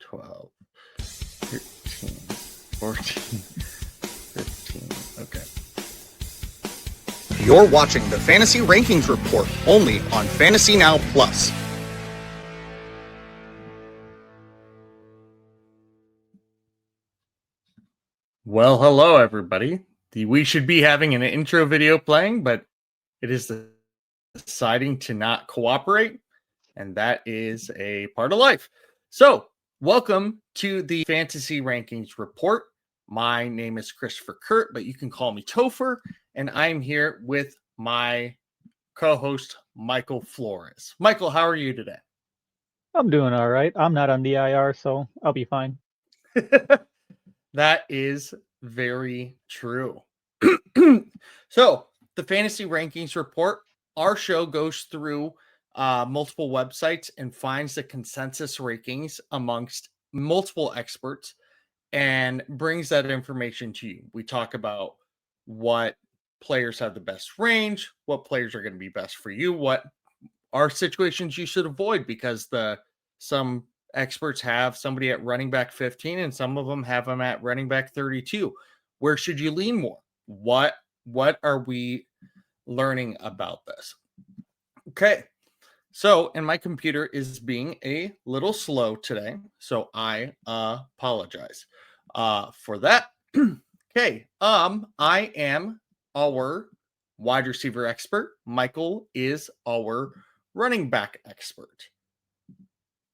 12, 13, 14, 15. Okay. You're watching the Fantasy Rankings Report only on Fantasy Now Plus. Well, hello, everybody. We should be having an intro video playing, but it is deciding to not cooperate, and that is a part of life. So, welcome to the Fantasy Rankings Report. My name is Christopher Kurt, but you can call me Topher, and I'm here with my co-host, Michael Flores. Michael, how are you today? I'm doing all right. I'm not on the IR, so I'll be fine. That is very true. So, the Fantasy Rankings Report, our show goes through multiple websites and finds the consensus rankings amongst multiple experts and brings that information to you. We talk about what players have the best range, what players are going to be best for you, what are situations you should avoid because some experts have somebody at running back 15 and some of them have them at running back 32. Where should you lean more? What are we learning about this? Okay. So, and my computer is being a little slow today, so I apologize for that. Okay. I am our wide receiver expert. Michael is our running back expert.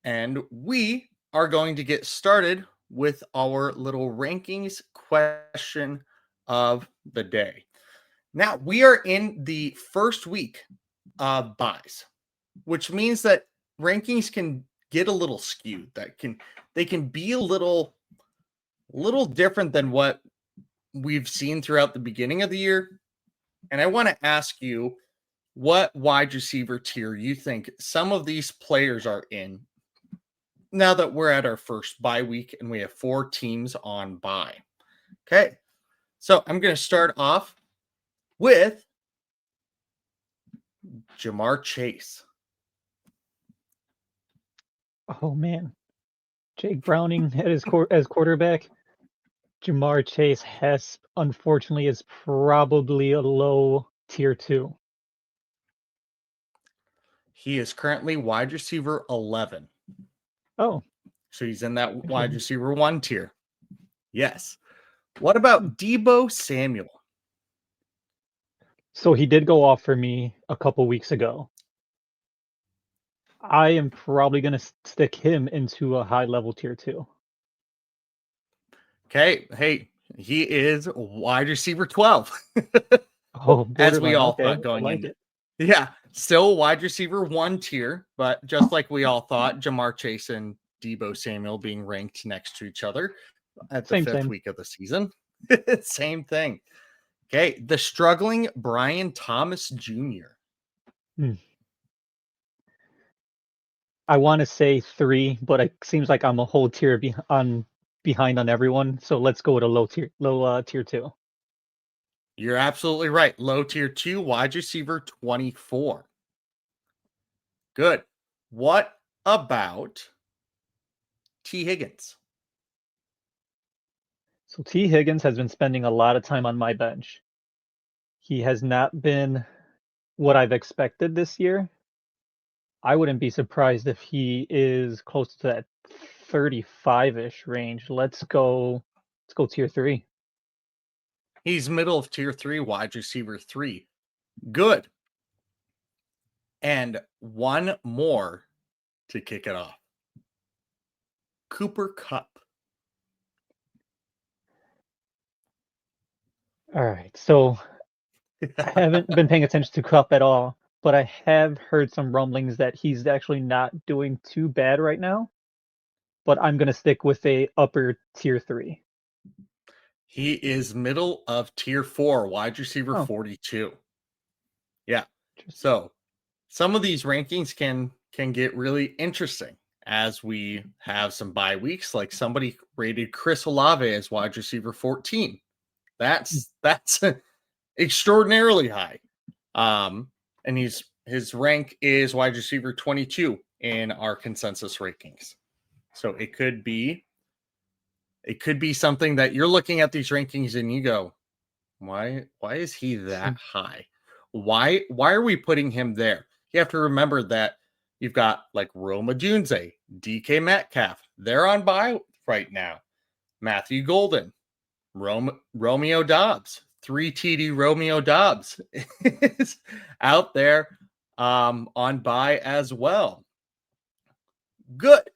And we are going to get started with our little rankings question of the day. Now, we are in the first week of buys, which means that rankings can get a little skewed. They can be a little different than what we've seen throughout the beginning of the year. And I want to ask you what wide receiver tier you think some of these players are in now that we're at our first bye week and we have 4 teams on bye. Okay. So I'm going to start off with Ja'Marr Chase. Oh man, Jake Browning as quarterback. Ja'Marr Chase unfortunately is probably a low tier 2. He is currently wide receiver 11. Oh, So he's in that wide receiver 1 tier. Yes. What about Deebo Samuel? so he did go off for me a couple weeks ago. I am probably going to stick him into a high level tier 2. Okay. Hey, he is wide receiver 12. Oh, As we borderline. all Okay, thought going I like in. it. Yeah, still wide receiver 1 tier, but just like we all thought, Ja'Marr Chase and Deebo Samuel being ranked next to each other at the fifth week of the season. Same thing. Okay, the struggling Brian Thomas Jr. I want to say 3, but it seems like I'm a whole tier behind on everyone. So let's go with a low tier 2. You're absolutely right. Low tier 2, wide receiver 24. Good. What about T. Higgins? So T. Higgins has been spending a lot of time on my bench. He has not been what I've expected this year. I wouldn't be surprised if he is close to that 35-ish range. Let's go tier 3. He's middle of tier 3, wide receiver 3. Good. And one more to kick it off. Cooper Kupp. All right. So I haven't been paying attention to Kupp at all, but I have heard some rumblings that he's actually not doing too bad right now. But I'm going to stick with a upper tier 3. He is middle of tier 4, wide receiver 42. Yeah. So some of these rankings can get really interesting as we have some bye weeks. Like somebody rated Chris Olave as wide receiver 14. That's extraordinarily high. And his rank is wide receiver 22 in our consensus rankings. So it could be something that you're looking at these rankings and you go, why is he that high? Why are we putting him there? You have to remember that you've got like Rome Odunze, DK Metcalf. They're on bye right now. Matthew Golden, Romeo Dobbs, 3 TD Romeo Dobbs is out there on bye as well. Good.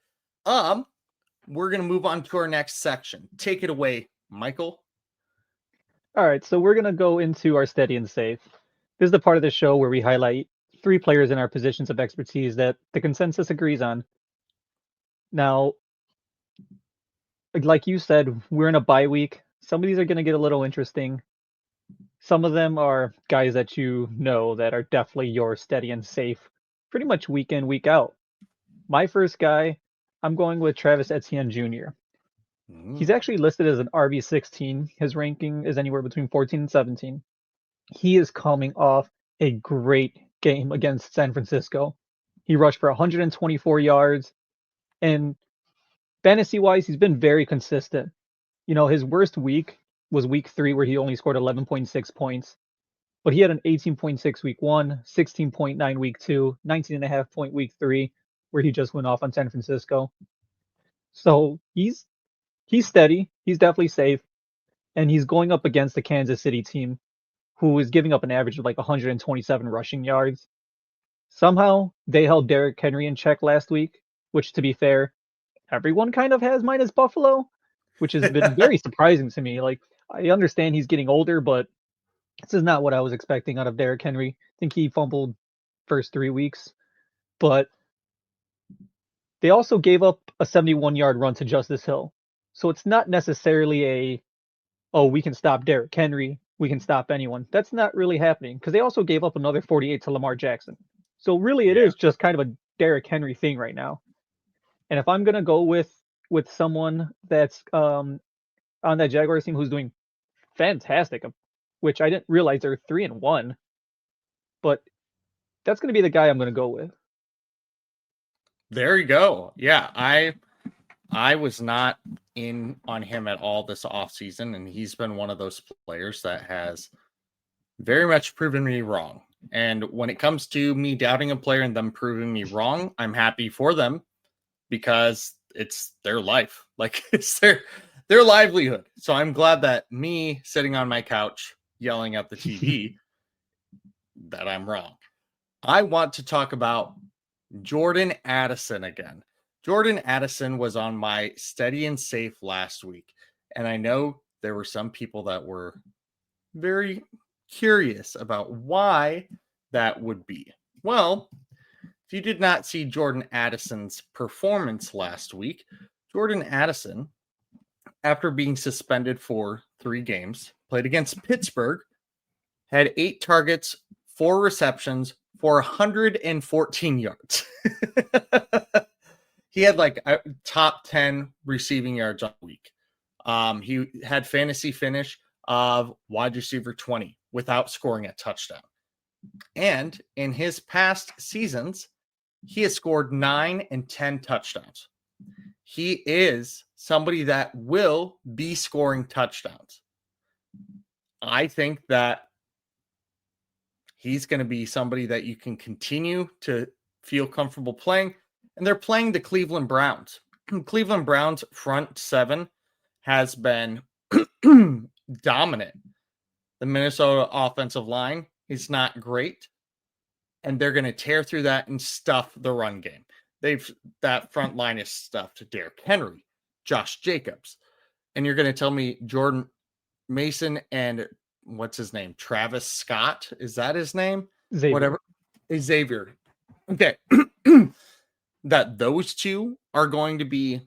We're going to move on to our next section. Take it away, Michael. All right, so we're going to go into our steady and safe. This is the part of the show where we highlight 3 players in our positions of expertise that the consensus agrees on. Now, like you said, we're in a bye week. Some of these are going to get a little interesting. Some of them are guys that you know that are definitely your steady and safe, pretty much week in, week out. My first guy, I'm going with Travis Etienne Jr. He's actually listed as an RB16. His ranking is anywhere between 14 and 17. He is coming off a great game against San Francisco. He rushed for 124 yards, and fantasy-wise, he's been very consistent. You know, his worst week was week 3, where he only scored 11.6 points. But he had an 18.6 week 1, 16.9 week 2, 19.5 point week 3, where he just went off on San Francisco. So he's steady. He's definitely safe. And he's going up against the Kansas City team, who is giving up an average of like 127 rushing yards. Somehow they held Derrick Henry in check last week, which, to be fair, everyone kind of has minus Buffalo, which has been very surprising to me. Like, I understand he's getting older, but this is not what I was expecting out of Derrick Henry. I think he fumbled first 3 weeks, but they also gave up a 71-yard run to Justice Hill. So it's not necessarily we can stop Derrick Henry, we can stop anyone. That's not really happening, because they also gave up another 48 to Lamar Jackson. So really it is just kind of a Derrick Henry thing right now. And if I'm going to go with someone that's on that Jaguars team who's doing fantastic, which I didn't realize they're 3-1, but that's going to be the guy I'm going to go with. There you go. Yeah, I was not in on him at all this offseason, and he's been one of those players that has very much proven me wrong. And when it comes to me doubting a player and them proving me wrong, I'm happy for them, because it's their life. Like, it's their livelihood. So I'm glad that me sitting on my couch yelling at the TV that I'm wrong. I want to talk about Jordan Addison again. Jordan Addison was on my steady and safe last week, and I know there were some people that were very curious about why that would be. Well, if you did not see Jordan Addison's performance last week, Jordan Addison, after being suspended for 3 games, played against Pittsburgh, had 8 targets, 4 receptions for 114 yards. He had like a top 10 receiving yards on the week. He had fantasy finish of wide receiver 20 without scoring a touchdown. And in his past seasons, he has scored 9 and 10 touchdowns. He is somebody that will be scoring touchdowns. I think that he's going to be somebody that you can continue to feel comfortable playing. And they're playing the Cleveland Browns. Cleveland Browns front 7 has been dominant. The Minnesota offensive line is not great, and they're going to tear through that and stuff the run game. That front line is stuffed Derrick Henry, Josh Jacobs, and you're going to tell me Jordan Mason and what's his name? Travis Scott, is that his name? Xavier. Whatever. Xavier. Okay. That those two are going to be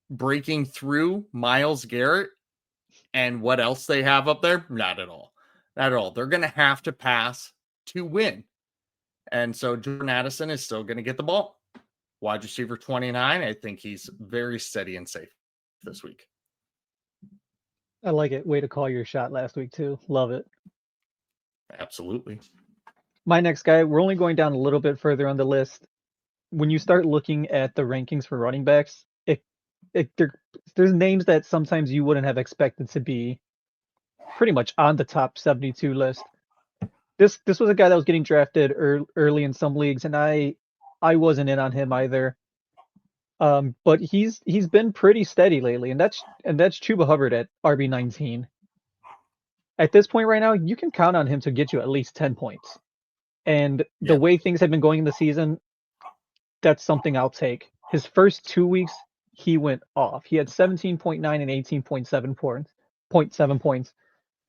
breaking through Myles Garrett and what else they have up there? Not at all. Not at all. They're going to have to pass to win. And so Jordan Addison is still going to get the ball. Wide receiver 29. I think he's very steady and safe this week. I like it. Way to call your shot last week too. Love it. Absolutely. My next guy, we're only going down a little bit further on the list. When you start looking at the rankings for running backs, it there's names that sometimes you wouldn't have expected to be pretty much on the top 72 list. This was a guy that was getting drafted early in some leagues, and I wasn't in on him either. But he's been pretty steady lately, and that's Chuba Hubbard at RB19. At this point right now, you can count on him to get you at least 10 points. And the way things have been going in the season, that's something I'll take. His first 2 weeks, he went off. He had 17.9 and 18.7 points.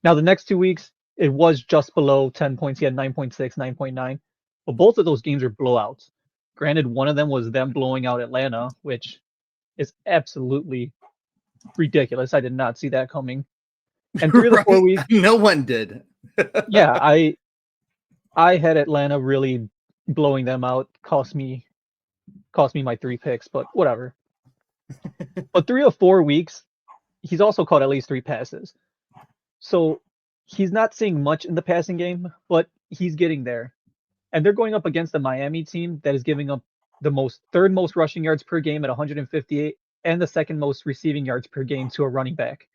Now the next 2 weeks, it was just below 10 points. He had 9.6, 9.9. But both of those games were blowouts. Granted, one of them was them blowing out Atlanta, which is absolutely ridiculous. I did not see that coming. And 3 of the 4 weeks, no one did. yeah, I had Atlanta really blowing them out. Cost me my 3 picks, but whatever. But 3 of 4 weeks, he's also caught at least 3 passes. So he's not seeing much in the passing game, but he's getting there. And they're going up against the Miami team that is giving up the third most rushing yards per game at 158 and the second most receiving yards per game to a running back.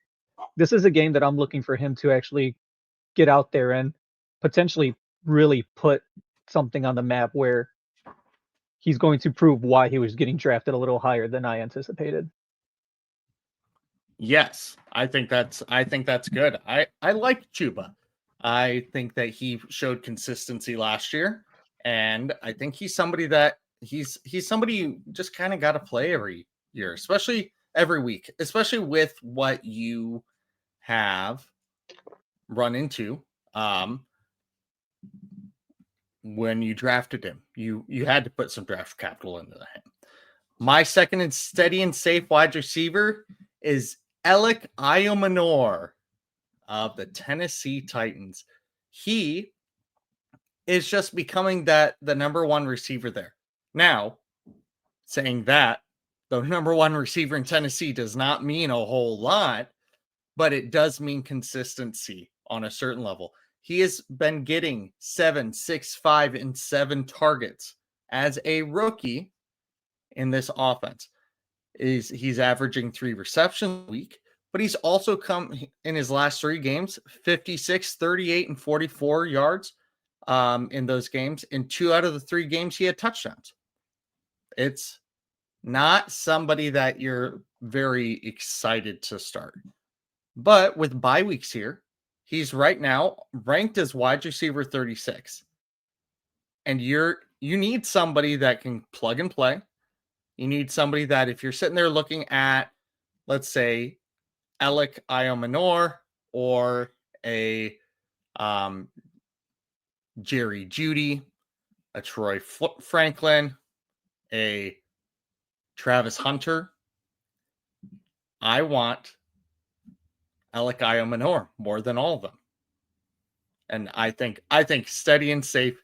This is a game that I'm looking for him to actually get out there and potentially really put something on the map where he's going to prove why he was getting drafted a little higher than I anticipated. Yes, I think that's good. I like Chuba. I think that he showed consistency last year, and I think he's somebody that he's somebody you just kind of got to play every year, especially every week, especially with what you have run into when you drafted him. You had to put some draft capital into him. My second and steady and safe wide receiver is Alec Iomanor of the Tennessee Titans. He is just becoming the number one receiver there. Now, saying that, the number one receiver in Tennessee does not mean a whole lot, but it does mean consistency on a certain level. He has been getting 7, 6, 5, and 7 targets as a rookie in this offense. He's averaging 3 receptions a week, but he's also come in his last 3 games 56, 38, and 44 yards in those games. In 2 out of the 3 games, he had touchdowns. It's not somebody that you're very excited to start. But with bye weeks here, he's right now ranked as wide receiver 36. And you need somebody that can plug and play. You need somebody that if you're sitting there looking at, let's say, Alec Iomanor or a Jerry Jeudy, a Troy Franklin, a Travis Hunter, I want Alec Iomanor more than all of them. And I think steady and safe,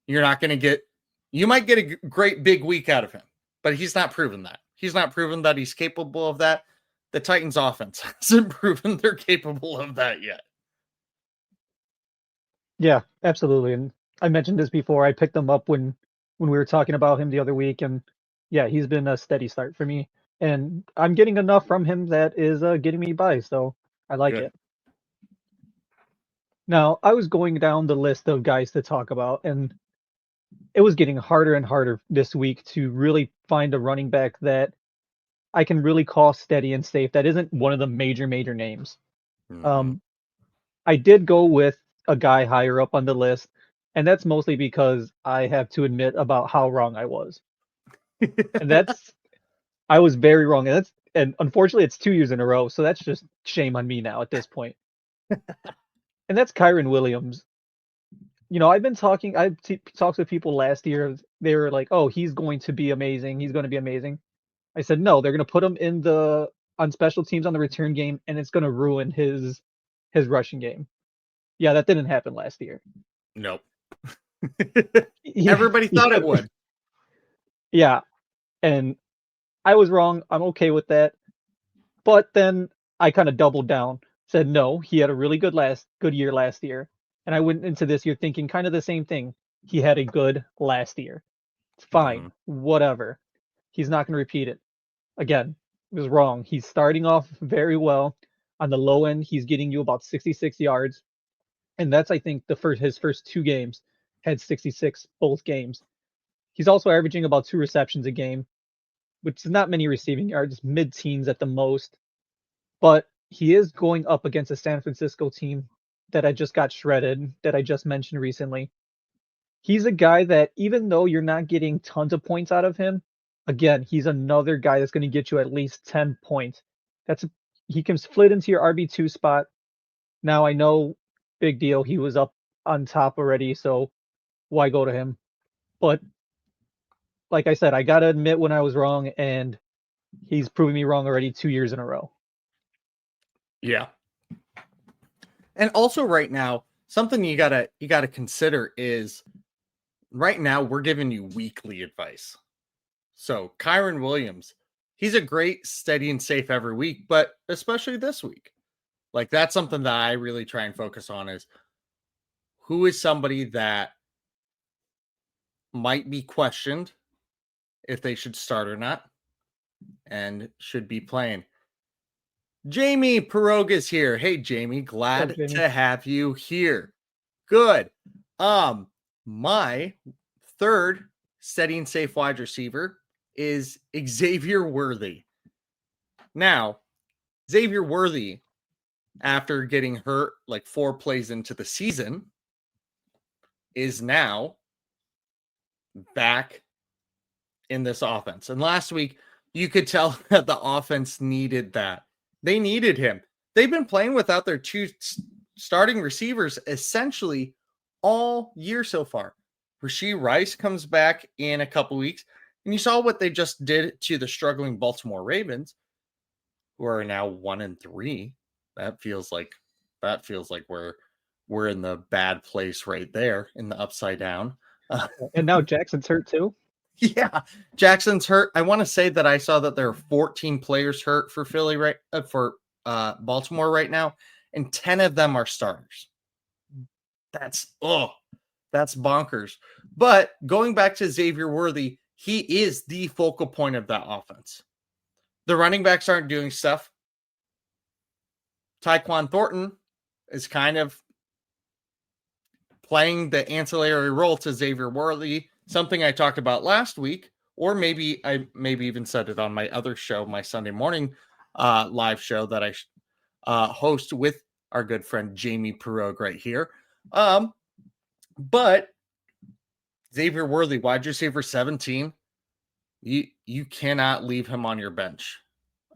you might get a great big week out of him, but he's not proven that. He's not proven that he's capable of that. The Titans offense hasn't proven they're capable of that yet. Yeah, absolutely. And I mentioned this before. I picked him up when we were talking about him the other week, and yeah, he's been a steady start for me. And I'm getting enough from him that is getting me by, so I like it. Now, I was going down the list of guys to talk about, and it was getting harder and harder this week to really find a running back that I can really call steady and safe. That isn't one of the major names. Mm-hmm. I did go with a guy higher up on the list, and that's mostly because I have to admit about how wrong I was. And I was very wrong. And unfortunately it's 2 years in a row. So that's just shame on me now at this point. And that's Kyren Williams. You know, I talked with people last year. They were like, oh, he's going to be amazing. He's going to be amazing. I said, no, they're going to put him on special teams on the return game, and it's going to ruin his rushing game. Yeah, that didn't happen last year. Nope. Everybody thought it would. Yeah. And I was wrong. I'm okay with that. But then I kind of doubled down, said, no, he had a really good year last year. And I went into this year thinking kind of the same thing. He had a good last year. It's fine. Mm-hmm. Whatever. He's not going to repeat it again. was wrong. He's starting off very well. On the low end, he's getting you about 66 yards. And that's, I think, his first 2 games had 66 both games. He's also averaging about 2 receptions a game, which is not many receiving yards, mid-teens at the most. But he is going up against a San Francisco team that I just got shredded, that I just mentioned recently. He's a guy that, even though you're not getting tons of points out of him, again, he's another guy that's going to get you at least 10 points. He can split into your RB2 spot. Now, I know, big deal, he was up on top already, so why go to him? But like I said, I got to admit when I was wrong, and he's proven me wrong already 2 years in a row. Yeah. And also right now, something you gotta consider is right now we're giving you weekly advice. So Kyron Williams, he's a great, steady, and safe every week, but especially this week. Like, that's something that I really try and focus on is who is somebody that might be questioned if they should start or not and should be playing. Jamie Pirogue is here. Hey, Jamie, glad Jamie? to have you here. Good. My third steady and safe wide receiver is Xavier Worthy. Now, Xavier Worthy, after getting hurt like 4 plays into the season, is now back in this offense. And last week, you could tell that the offense needed that. They needed him. They've been playing without their 2 starting receivers essentially all year so far. Rashee Rice comes back in a couple weeks, and you saw what they just did to the struggling Baltimore Ravens, who are now 1-3. That feels like we're in the bad place right there, in the upside down. And now Jackson's hurt too. Yeah, Jackson's hurt. I want to say that I saw that there are 14 players hurt for Baltimore right now, and 10 of them are starters. That's bonkers. But going back to Xavier Worthy, he is the focal point of that offense. The running backs aren't doing stuff. Tyquan Thornton is kind of playing the ancillary role to Xavier Worthy, something I talked about last week, or maybe I even said it on my other show, my Sunday morning live show that I host with our good friend Jamie Pirogue right here. But Xavier Worthy, wide receiver 17, you cannot leave him on your bench.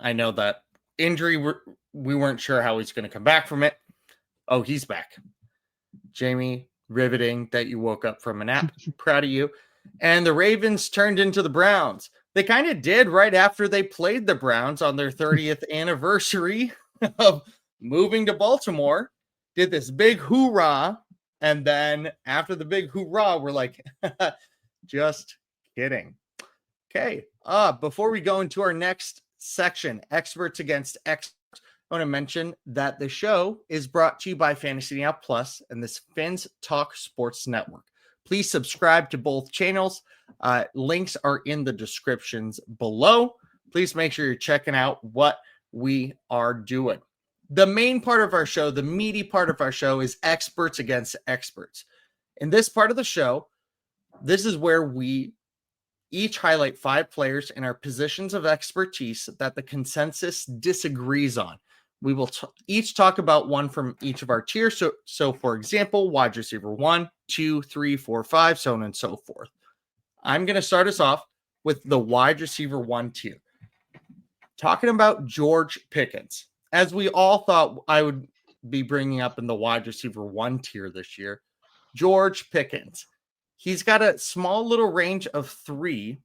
I know that injury, we weren't sure how he's going to come back from it. Oh, he's back. Jamie, riveting that you woke up from a nap. Proud of you. And the Ravens turned into the Browns. They kind of did right after they played the Browns on their 30th anniversary of moving to Baltimore. Did this big hoorah. And then after the big hoorah, we're like, just kidding. Okay. Before we go into our next section, experts against experts, I want to mention that the show is brought to you by Fantasy Now Plus and this Fins Talk Sports Network. Please subscribe to both channels. Links are in the descriptions below. Please make sure you're checking out what we are doing. The main part of our show, the meaty part of our show, is experts against experts. In this part of the show, this is where we each highlight 5 players in our positions of expertise that the consensus disagrees on. We will each talk about one from each of our tiers. So for example, wide receiver 1, 2, 3, 4, 5, so on and so forth. I'm going to start us off with the wide receiver 1 tier. Talking about George Pickens. As we all thought I would be bringing up in the wide receiver 1 tier this year, George Pickens. He's got a small little range of 3,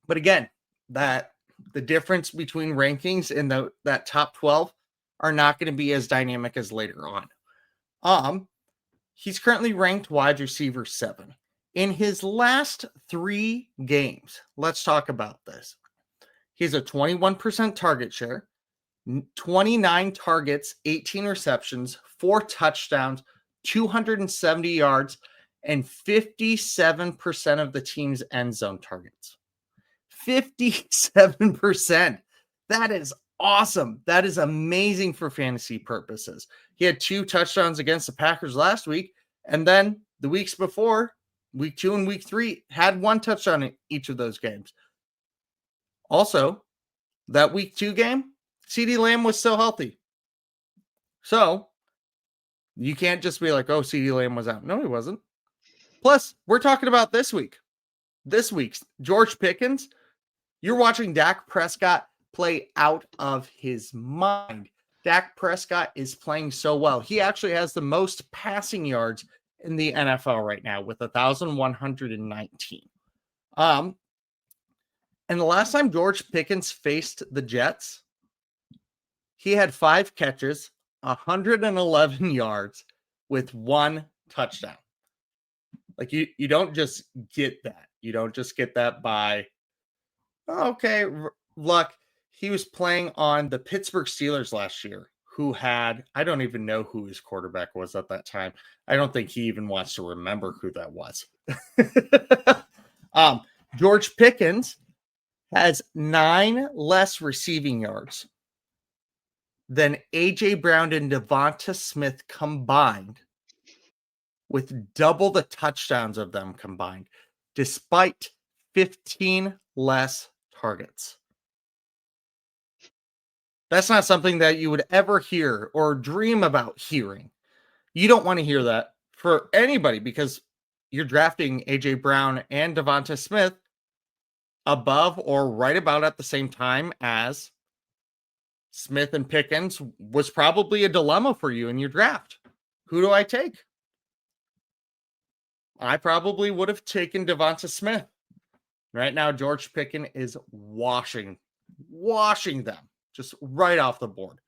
but again, that the difference between rankings in that top 12 are not going to be as dynamic as later on. He's currently ranked wide receiver 7. In his last 3 games, let's talk about this. He has a 21% target share, 29 targets, 18 receptions, 4 touchdowns, 270 yards, and 57% of the team's end zone targets. 57%. That is awesome. That is amazing for fantasy purposes. He had 2 touchdowns against the Packers last week, and then the weeks before, week 2 and week 3, had 1 touchdown in each of those games. Also, that week 2 game, CeeDee Lamb was still healthy. So, you can't just be like, oh, CeeDee Lamb was out. No, he wasn't. Plus, we're talking about this week. This week's George Pickens. You're watching Dak Prescott play out of his mind. Dak Prescott is playing so well. He actually has the most passing yards in the NFL right now with 1,119. And the last time George Pickens faced the Jets, he had 5 catches, 111 yards with 1 touchdown. Like you don't just get that. You don't just get that by, okay, luck. He was playing on the Pittsburgh Steelers last year, who had, I don't even know who his quarterback was at that time. I don't think he even wants to remember who that was. George Pickens has 9 less receiving yards than A.J. Brown and Devonta Smith combined, with double the touchdowns of them combined, despite 15 less targets. That's not something that you would ever hear or dream about hearing. You don't want to hear that for anybody because you're drafting A.J. Brown and Devonta Smith above or right about at the same time as Smith and Pickens was probably a dilemma for you in your draft. Who do I take? I probably would have taken Devonta Smith. Right now, George Pickens is washing them just right off the board.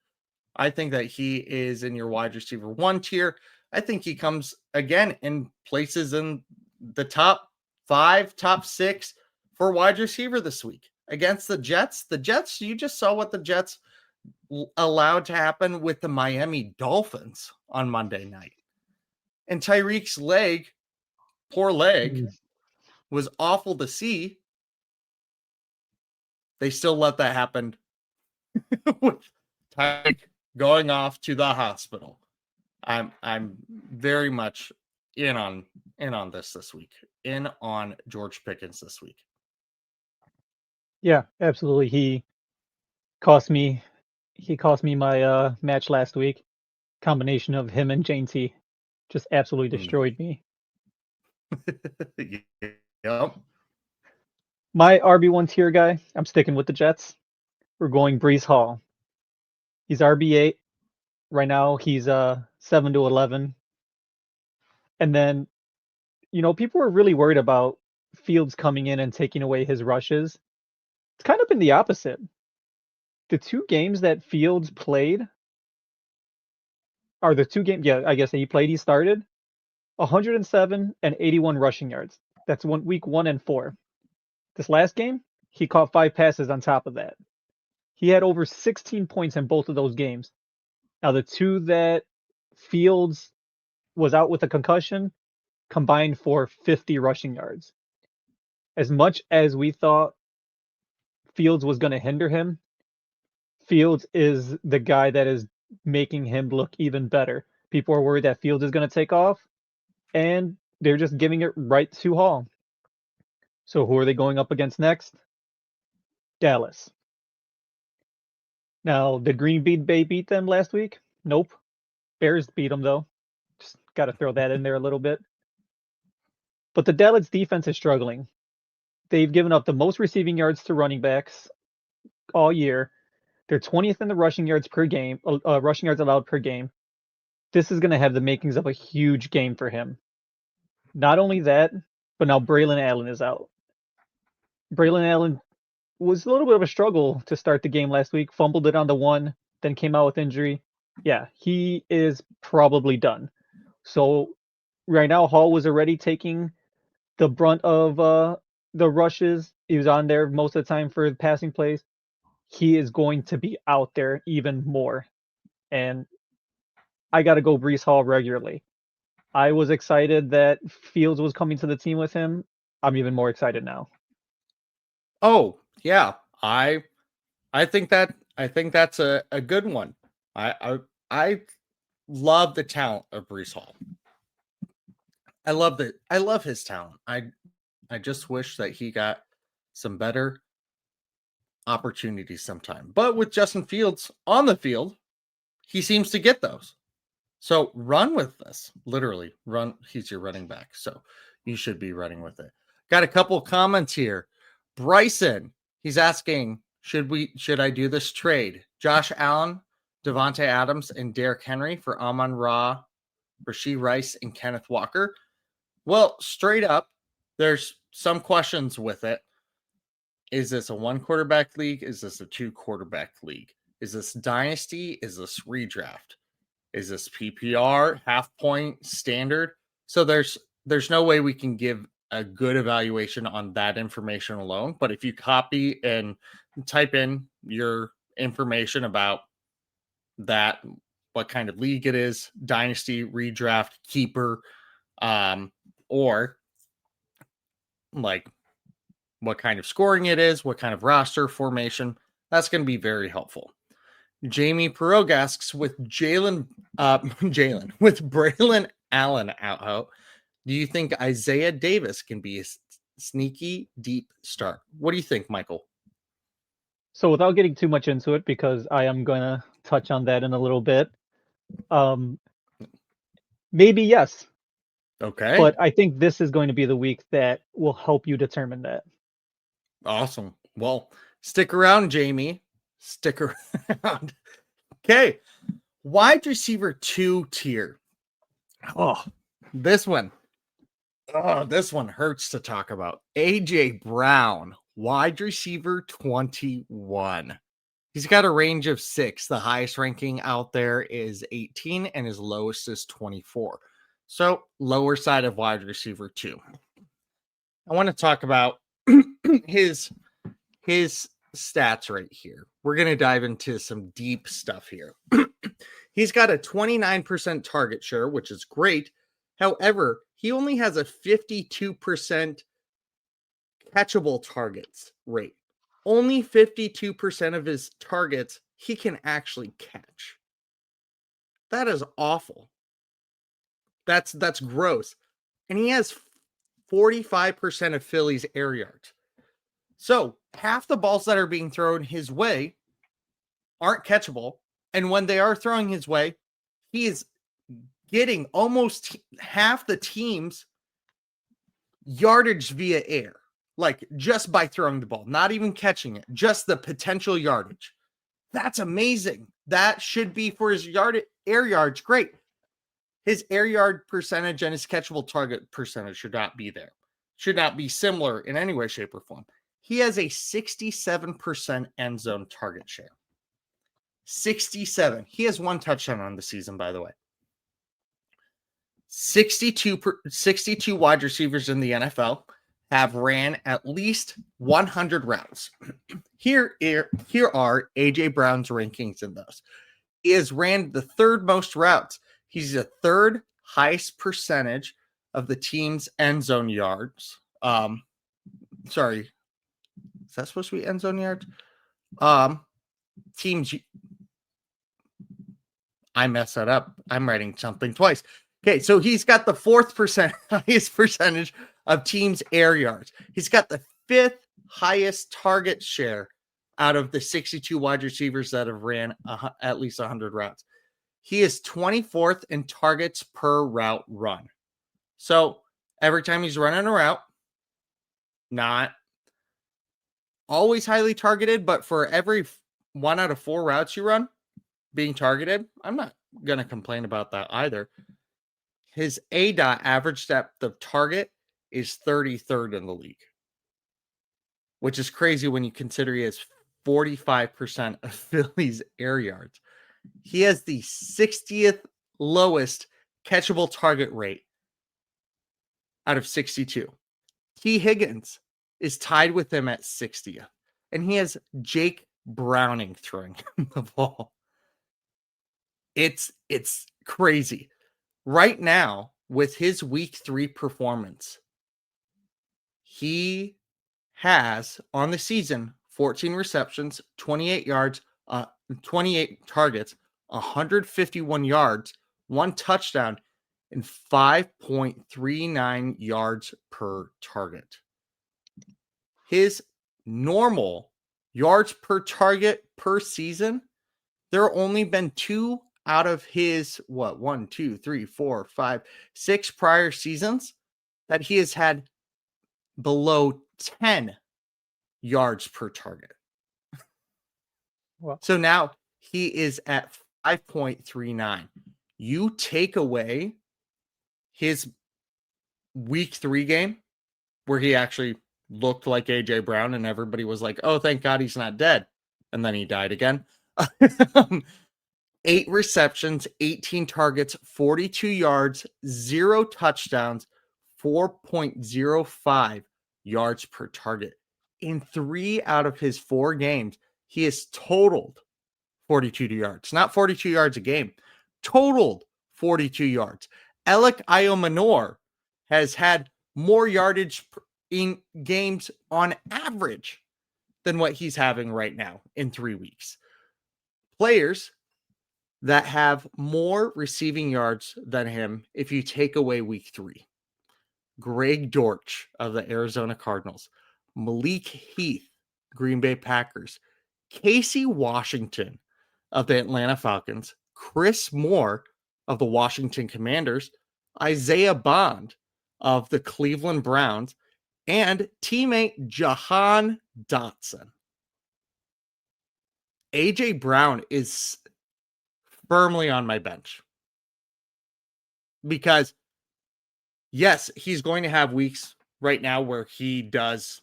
I think that he is in your wide receiver 1 tier. I think he comes again in places in the top 5, top 6 for wide receiver this week against the Jets. The Jets, you just saw what the Jets allowed to happen with the Miami Dolphins on Monday night. And Tyreek's poor leg, was awful to see. They still let that happen with Tyreek going off to the hospital. I'm very much in on this week. In on George Pickens this week. Yeah, absolutely. He cost me my match last week. Combination of him and Jane T just absolutely destroyed me. Yep. My RB1 tier guy, I'm sticking with the Jets. We're going Breece Hall. He's RB8. Right now, he's 7-11. And then, people were really worried about Fields coming in and taking away his rushes. It's kind of been the opposite. The 2 games that Fields played are the 2 games, I guess that he started 107 and 81 rushing yards. That's week 1 and 4. This last game, he caught 5 passes on top of that. He had over 16 points in both of those games. Now, the 2 that Fields was out with a concussion combined for 50 rushing yards. As much as we thought Fields was going to hinder him, Fields is the guy that is making him look even better. People are worried that Fields is going to take off, and they're just giving it right to Hall. So who are they going up against next? Dallas. Now, did Green Bay beat them last week? Nope. Bears beat them, though. Just got to throw that in there a little bit. But the Dallas defense is struggling. They've given up the most receiving yards to running backs all year. They're 20th in the rushing yards per game, rushing yards allowed per game. This is going to have the makings of a huge game for him. Not only that, but now Braylon Allen is out. Braylon Allen was a little bit of a struggle to start the game last week. Fumbled it on the 1, then came out with injury. Yeah, he is probably done. So right now, Hall was already taking the brunt of the rushes. He was on there most of the time for passing plays. He is going to be out there even more. And I got to go Breece Hall regularly. I was excited that Fields was coming to the team with him. I'm even more excited now. Oh, yeah. I I think that's a good one. I love the talent of Breece Hall. I love his talent. I just wish that he got some better opportunities sometime. But with Justin Fields on the field, he seems to get those. So run with this. Literally, run. He's your running back. So you should be running with it. Got a couple comments here. Bryson, he's asking, should I do this trade? Josh Allen, Devontae Adams, and Derrick Henry for Amon-Ra, Rashee Rice, and Kenneth Walker. Well, straight up, there's some questions with it. Is this a 1 quarterback league? Is this a 2 quarterback league? Is this dynasty? Is this redraft? Is this PPR, half point, standard? So there's no way we can give a good evaluation on that information alone. But if you copy and type in your information about that, what kind of league it is, dynasty, redraft, keeper, or like what kind of scoring it is, what kind of roster formation, that's going to be very helpful. Jamie Perog asks, with with Braylon Allen out, do you think Isaiah Davis can be a sneaky deep start? What do you think, Michael? So without getting too much into it, because I am going to touch on that in a little bit, maybe yes. Okay. But I think this is going to be the week that will help you determine that. Awesome. Well, stick around, Jamie. Stick around. Okay. Wide receiver 2 tier. This one hurts to talk about. AJ Brown, wide receiver 21. He's got a range of 6. The highest ranking out there is 18 and his lowest is 24. So lower side of wide receiver 2. I want to talk about his stats right here. We're going to dive into some deep stuff here. He's got a 29% target share, which is great. However, he only has a 52% catchable targets rate. Only 52% of his targets he can actually catch. That is awful. That's gross. And he has 45% of Philly's air yards. So half the balls that are being thrown his way aren't catchable. And when they are throwing his way, he is getting almost half the team's yardage via air. Like just by throwing the ball, not even catching it, just the potential yardage. That's amazing. That should be for his air yards. Great. His air yard percentage and his catchable target percentage should not be there. Should not be similar in any way, shape, or form. He has a 67% end zone target share. 67. He has 1 touchdown on the season, by the way. 62 wide receivers in the NFL have ran at least 100 routes. Here are AJ Brown's rankings in those. He has ran the 3rd most routes. He's the 3rd highest percentage of the team's end zone yards. Sorry, is that supposed to be end zone yards? Teams. I messed that up. I'm writing something twice. Okay, so he's got the 4th highest percentage of teams' air yards. He's got the 5th highest target share out of the 62 wide receivers that have ran at least 100 routes. He is 24th in targets per route run. So every time he's running a route, not always highly targeted, but for every 1 out of 4 routes you run being targeted, I'm not going to complain about that either. His ADOT, average depth of target, is 33rd in the league, which is crazy when you consider he has 45% of Philly's air yards. He has the 60th lowest catchable target rate out of 62. T. Higgins is tied with him at 60th, and he has Jake Browning throwing him the ball. It's crazy. Right now, with his week 3 performance, he has on the season 14 receptions, 28 yards, 28 targets, 151 yards, 1 touchdown, and 5.39 yards per target. His normal yards per target per season, there have only been 2 out of his 1, 2, 3, 4, 5, 6 prior seasons that he has had below 10 yards per target. Well, So now he is at 5.39. You take away his week 3 game where he actually looked like AJ Brown and everybody was like, oh, thank God he's not dead. And then he died again. 8 receptions, 18 targets, 42 yards, 0 touchdowns, 4.05 yards per target. In 3 out of his 4 games, he has totaled 42 yards, not 42 yards a game, totaled 42 yards. Alec Iomanor has had more yardage in games on average than what he's having right now in 3 weeks. Players that have more receiving yards than him if you take away week 3. Greg Dortch of the Arizona Cardinals, Malik Heath, Green Bay Packers, Casey Washington of the Atlanta Falcons, Chris Moore of the Washington Commanders, Isaiah Bond of the Cleveland Browns, and teammate Jahan Dotson. AJ Brown is firmly on my bench because, yes, he's going to have weeks right now where he does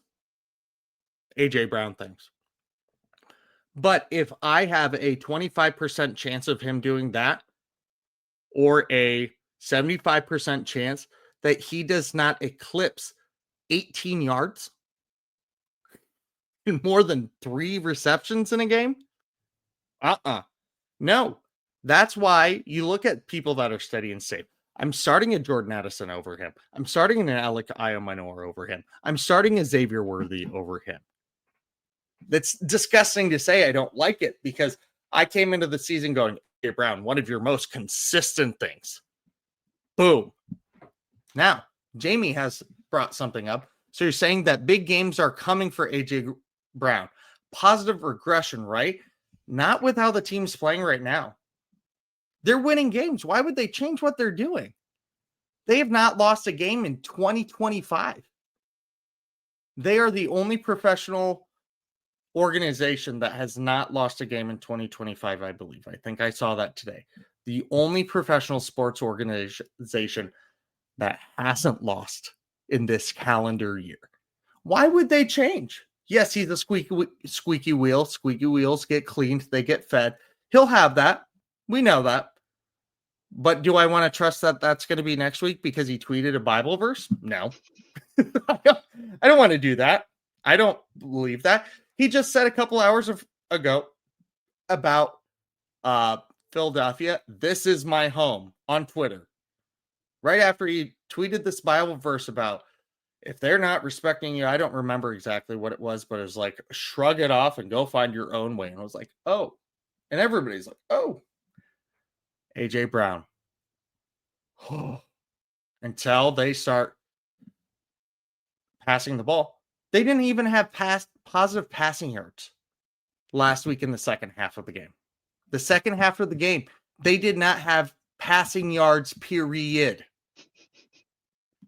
AJ Brown things. But if I have a 25% chance of him doing that, or a 75% chance that he does not eclipse 18 yards in more than 3 receptions in a game, no. That's why you look at people that are steady and safe. I'm starting a Jordan Addison over him. I'm starting an Alec Iomanor over him. I'm starting a Xavier Worthy over him. That's disgusting to say. I don't like it because I came into the season going, hey, Brown, one of your most consistent things. Boom. Now, Jamie has brought something up. So you're saying that big games are coming for AJ Brown. Positive regression, right? Not with how the team's playing right now. They're winning games. Why would they change what they're doing? They have not lost a game in 2025. They are the only professional organization that has not lost a game in 2025, I believe. I think I saw that today. The only professional sports organization that hasn't lost in this calendar year. Why would they change? Yes, he's a squeaky wheel. Squeaky wheels get cleaned. They get fed. He'll have that. We know that. But do I want to trust that that's going to be next week because he tweeted a Bible verse? No. I don't want to do that. I don't believe that. He just said a couple hours ago about Philadelphia, this is my home, on Twitter. Right after he tweeted this Bible verse about if they're not respecting you, I don't remember exactly what it was, but it was like, shrug it off and go find your own way. And I was like, oh. And everybody's like, oh. AJ Brown. Until they start passing the ball. They didn't even have positive passing yards last week in the second half of the game. The second half of the game, they did not have passing yards, period.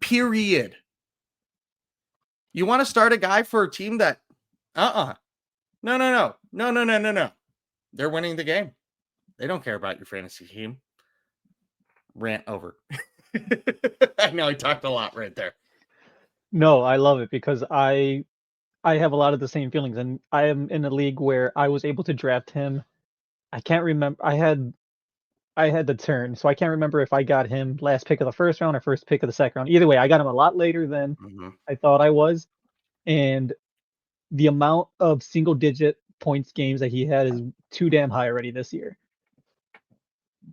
Period. You want to start a guy for a team that, No. They're winning the game. They don't care about your fantasy team. Rant over. I know I talked a lot right there. No, I love it because I have a lot of the same feelings, and I am in a league where I was able to draft him. I can't remember. I had the turn, so I can't remember if I got him last pick of the first round or first pick of the second round. Either way, I got him a lot later than I thought I was, and the amount of single-digit points games that he had is too damn high already this year.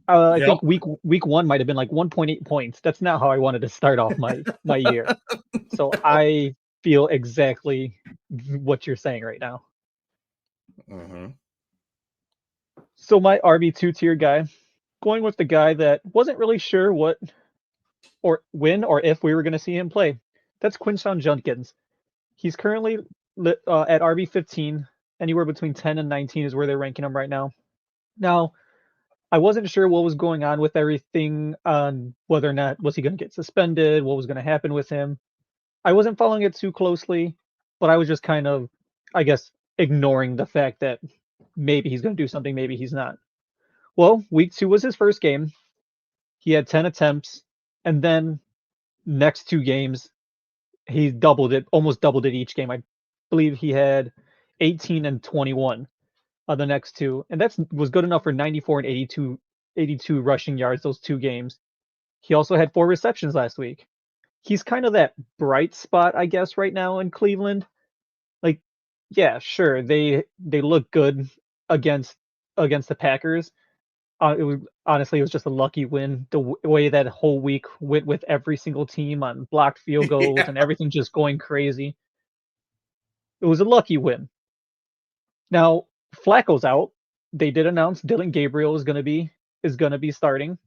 I think week 1 might have been like 1.8 points. That's not how I wanted to start off my year. So I feel exactly what you're saying right now. Mm-hmm. So my RB2 tier guy, going with the guy that wasn't really sure what or when or if we were going to see him play. That's Quinshon Judkins. He's currently at RB15. Anywhere between 10 and 19 is where they're ranking him right now. Now, I wasn't sure what was going on with everything on whether or not was he going to get suspended, what was going to happen with him. I wasn't following it too closely, but I was just kind of, I guess, ignoring the fact that maybe he's going to do something, maybe he's not. Well, week 2 was his first game. He had 10 attempts, and then next 2 games, he doubled it, almost doubled it each game. I believe he had 18 and 21 on the next 2, and that was good enough for 94 and 82 rushing yards those 2 games. He also had 4 receptions last week. He's kind of that bright spot, I guess, right now in Cleveland. Like, yeah, sure, they look good against the Packers. It was just a lucky win. The way that whole week went with every single team on blocked field goals Yeah. and everything just going crazy. It was a lucky win. Now Flacco's out. They did announce Dylan Gabriel is gonna be starting,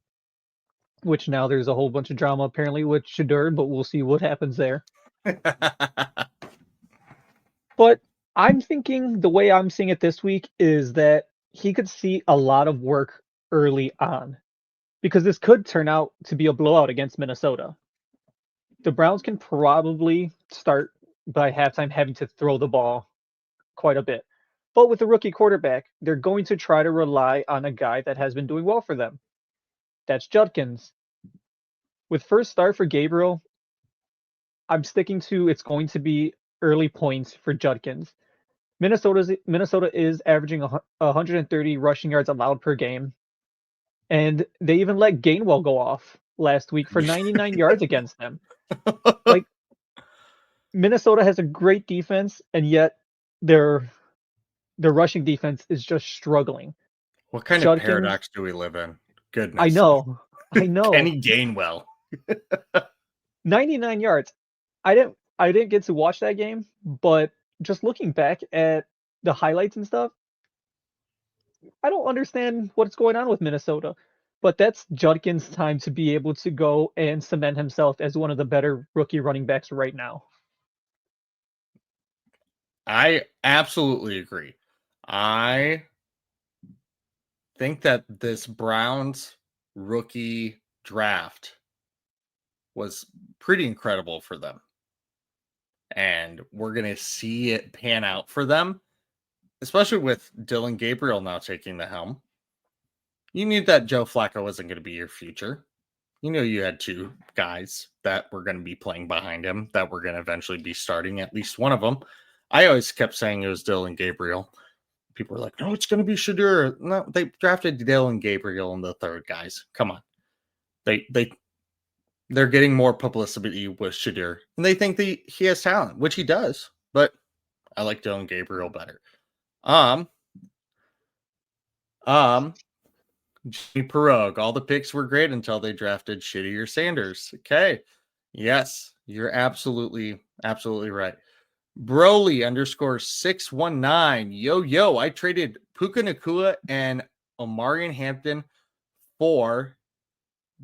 which now there's a whole bunch of drama apparently with Shadur, but we'll see what happens there. But I'm thinking the way I'm seeing it this week is that he could see a lot of work early on because this could turn out to be a blowout against Minnesota. The Browns can probably start by halftime having to throw the ball quite a bit. But with a rookie quarterback, they're going to try to rely on a guy that has been doing well for them. That's Judkins. With first start for Gabriel, I'm sticking to it's going to be early points for Judkins. Minnesota is averaging 130 rushing yards allowed per game, and they even let Gainwell go off last week for 99 yards against them. Like, Minnesota has a great defense, and yet their rushing defense is just struggling. What kind of Judkins, paradox do we live in? Goodness. I know. Kenny Gainwell. 99 yards. I didn't get to watch that game, but just looking back at the highlights and stuff, I don't understand what's going on with Minnesota. But that's Judkins' time to be able to go and cement himself as one of the better rookie running backs right now. I absolutely agree. I think that this Browns rookie draft was pretty incredible for them. And we're going to see it pan out for them, especially with Dylan Gabriel now taking the helm. You knew that Joe Flacco wasn't going to be your future. You knew you had 2 guys that were going to be playing behind him that were going to eventually be starting, at least one of them. I always kept saying it was Dylan Gabriel. People were like, no, it's going to be Shadur. No, they drafted Dylan Gabriel in the 3rd, guys. Come on. They're getting more publicity with Shadur, and they think that he has talent, which he does, but I like Dylan Gabriel better. Jimmy Perogue, all the picks were great until they drafted shittier Sanders. Okay. Yes, you're absolutely right. Broly _619. Yo, I traded Puka Nacua and Omarion Hampton for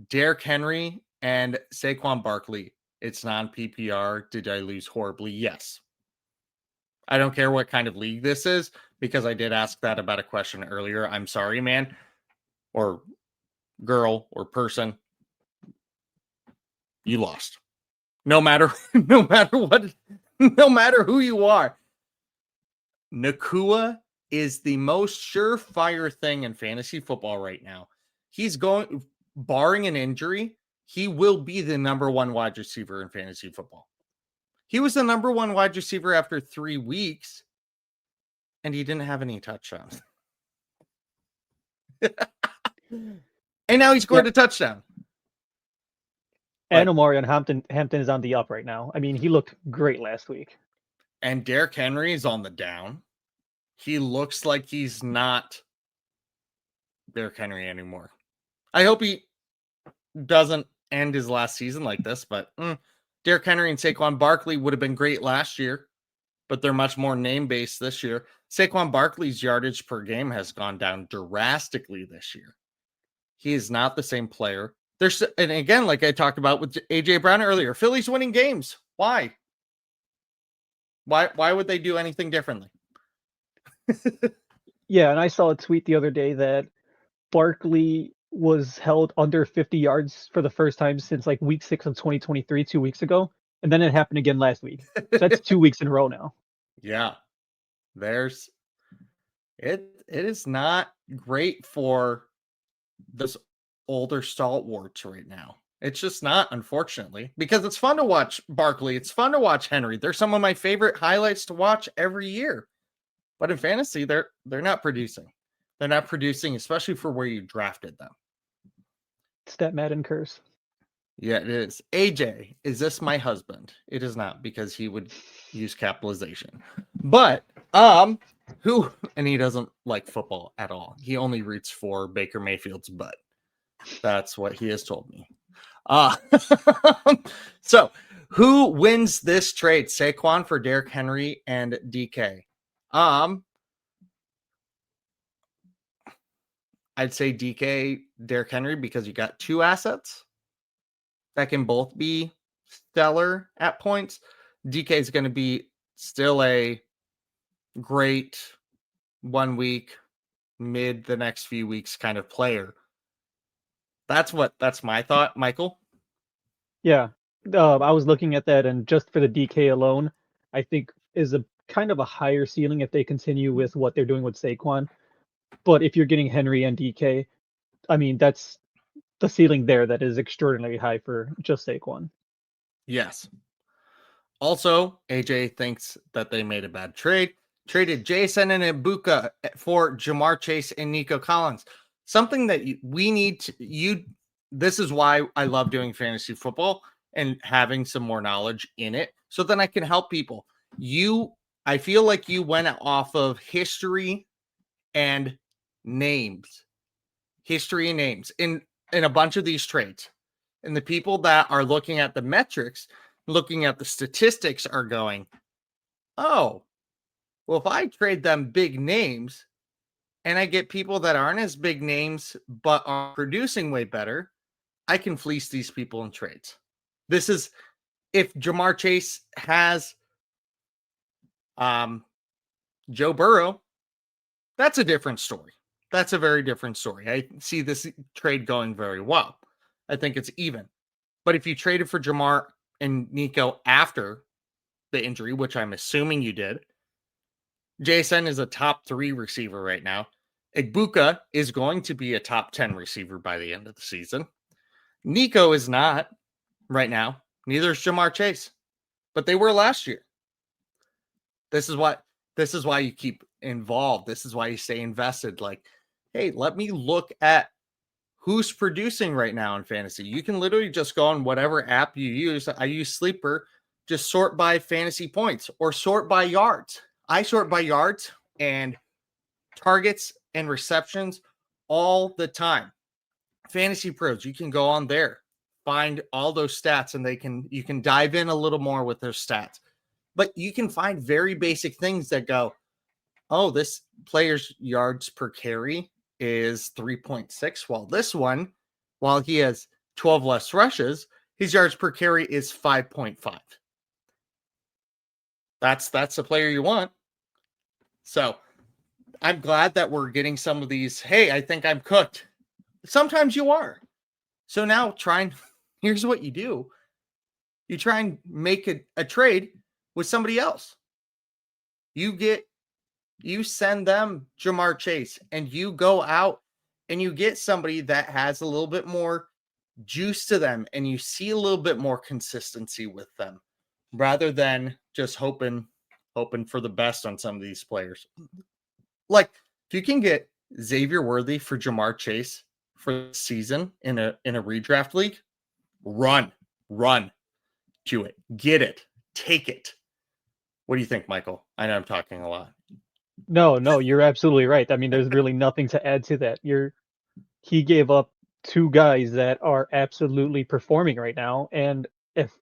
Derrick Henry and Saquon Barkley. It's non-PPR. Did I lose horribly? Yes. I don't care what kind of league this is, because I did ask that about a question earlier. I'm sorry, man, or girl, or person. You lost. No matter what, no matter who you are. Nacua is the most surefire thing in fantasy football right now. He's going, barring an injury, he will be the number 1 wide receiver in fantasy football. He was the number 1 wide receiver after 3 weeks, and he didn't have any touchdowns. And now he scored a touchdown. And Omarion Hampton is on the up right now. I mean, he looked great last week. And Derrick Henry is on the down. He looks like he's not Derrick Henry anymore. I hope he doesn't end his last season like this, but Derrick Henry and Saquon Barkley would have been great last year. but they're much more name-based this year. Saquon Barkley's yardage per game has gone down drastically this year. He is not the same player. And again, like I talked about with AJ Brown earlier, Philly's winning games. Why? Why would they do anything differently? Yeah, and I saw a tweet the other day that Barkley was held under 50 yards for the first time since like week 6 of 2023, 2 weeks ago. And then it happened again last week. So that's 2 weeks in a row now. Yeah. It is not great for this older stalwarts right now. It's just not, unfortunately, because it's fun to watch Barkley. It's fun to watch Henry. They're some of my favorite highlights to watch every year. But in fantasy, they're not producing. They're not producing, especially for where you drafted them. Stat Madden curse. Yeah, it is. AJ, is this my husband? It is not, because he would use capitalization. But and he doesn't like football at all. He only roots for Baker Mayfield's butt. That's what he has told me. So who wins this trade? Saquon for Derrick Henry and DK. I'd say DK, Derrick Henry, because you got two assets that can both be stellar at points. DK is going to be still a great 1 week, mid the next few weeks kind of player. That's my thought, Michael. Yeah, I was looking at that, and just for the DK alone, I think is a kind of a higher ceiling if they continue with what they're doing with Saquon. But if you're getting Henry and DK, I mean, that's the ceiling there that is extraordinarily high for just Saquon. Yes. Also, AJ thinks that they made a bad trade. Traded Jason and Ibuka for Jamar Chase and Nico Collins. Something that we need to this is why I love doing fantasy football and having some more knowledge in it, so then I can help people. I feel like you went off of history and names in a bunch of these trades. And the people that are looking at the metrics, looking at the statistics are going, oh, well, if I trade them big names and I get people that aren't as big names but are producing way better, I can fleece these people in trades. This is if Jamar Chase has Joe Burrow, that's a different story. That's a very different story. I see this trade going very well. I think it's even. But if you traded for Jamar and Nico after the injury, which I'm assuming you did, Jason is a top 3 receiver right now. Ibuka is going to be a top 10 receiver by the end of the season. Nico is not right now. Neither is Jamar Chase, but they were last year. This is why you keep involved. This is why you stay invested. Like, hey, let me look at who's producing right now in fantasy. You can literally just go on whatever app you use. I use Sleeper. Just sort by fantasy points or sort by yards. I sort by yards and targets and receptions all the time. Fantasy Pros, you can go on there, find all those stats, and you can dive in a little more with those stats. But you can find very basic things that go, oh, this player's yards per carry is 3.6, while this one, while he has 12 less rushes, his yards per carry is 5.5. That's the player you want. So I'm glad that we're getting some of these. Hey, I think I'm cooked. Sometimes you are. So now here's what you do. You try and make a trade with somebody else. You send them Jamar Chase and you go out and you get somebody that has a little bit more juice to them and you see a little bit more consistency with them rather than just hoping for the best on some of these players. Like if you can get Xavier Worthy for Jamar Chase for the season in a redraft league, run to it, get it, take it. What do you think, Michael? I know I'm talking a lot. No, you're absolutely right. I mean, there's really nothing to add to that. He gave up 2 guys that are absolutely performing right now, and if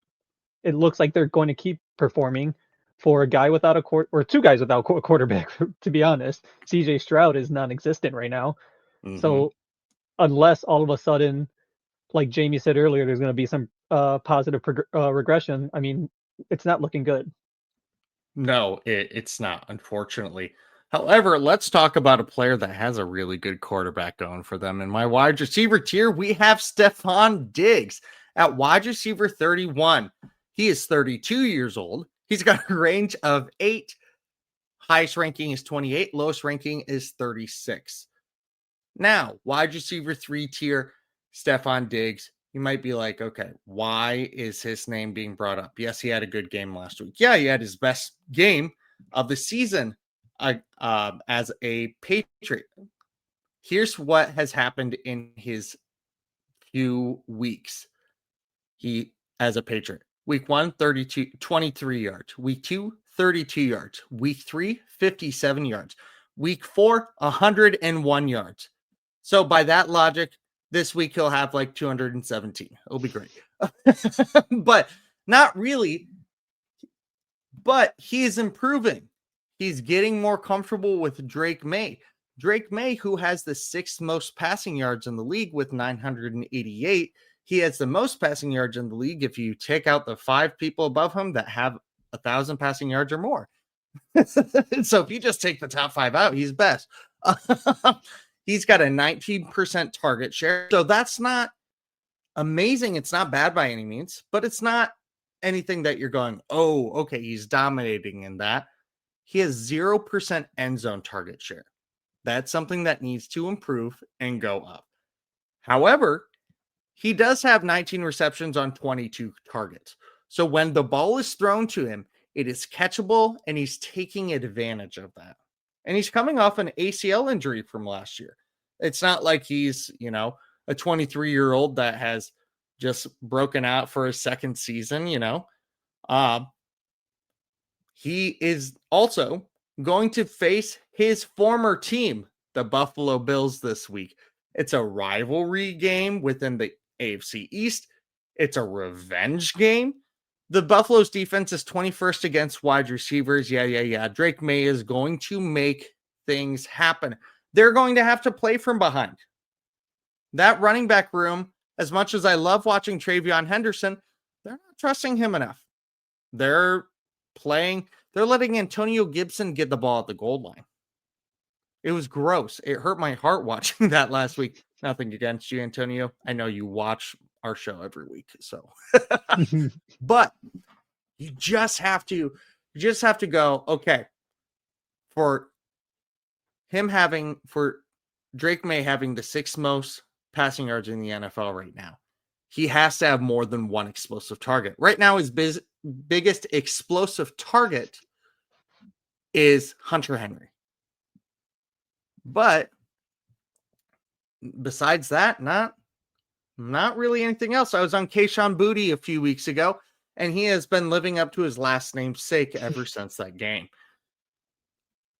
it looks like they're going to keep performing, for a guy without or two guys without a quarterback, to be honest. CJ Stroud is non-existent right now. Mhm. So unless all of a sudden, like Jamie said earlier, there's going to be some positive regression, I mean, it's not looking good. No, it's not, unfortunately. However, let's talk about a player that has a really good quarterback going for them. In my wide receiver tier, we have Stefon Diggs at wide receiver 31. He is 32 years old. He's got a range of 8. Highest ranking is 28. Lowest ranking is 36. Now, wide receiver 3 tier, Stefon Diggs. You might be like, okay, why is his name being brought up? Yes, he had a good game last week. Yeah, he had his best game of the season as a Patriot. Here's what has happened in his few weeks. He, as a Patriot, week 1, 23 yards. Week 2, 32 yards. Week 3, 57 yards. Week 4, 101 yards. So by that logic, this week he'll have like 217. It'll be great. But not really. But he is improving. He's getting more comfortable with Drake May. Drake May, who has the 6th most passing yards in the league with 988. He has the most passing yards in the league if you take out the 5 people above him that have 1,000 passing yards or more. So if you just take the top 5 out, he's best. He's got a 19% target share. So that's not amazing. It's not bad by any means, but it's not anything that you're going, oh, okay, he's dominating in that. He has 0% end zone target share. That's something that needs to improve and go up. However, he does have 19 receptions on 22 targets. So when the ball is thrown to him, it is catchable and he's taking advantage of that. And he's coming off an ACL injury from last year. It's not like he's, a 23-year-old that has just broken out for his second season, He is also going to face his former team, the Buffalo Bills, this week. It's a rivalry game within the AFC East. It's a revenge game. The Buffalo's defense is 21st against wide receivers. Yeah. Drake May is going to make things happen. They're going to have to play from behind. That running back room, as much as I love watching TreVeyon Henderson, they're not trusting him enough. They're letting Antonio Gibson get the ball at the goal line. It was gross. It hurt my heart watching that last week. Nothing against you, Antonio. I know you watch our show every week, so but you just have to go, okay, for Drake May having the 6th most passing yards in the NFL right now, he has to have more than one explosive target. Right now, his biggest explosive target is Hunter Henry. But besides that, not really anything else. I was on Kayshon Boutte a few weeks ago, and he has been living up to his last name's sake ever since that game.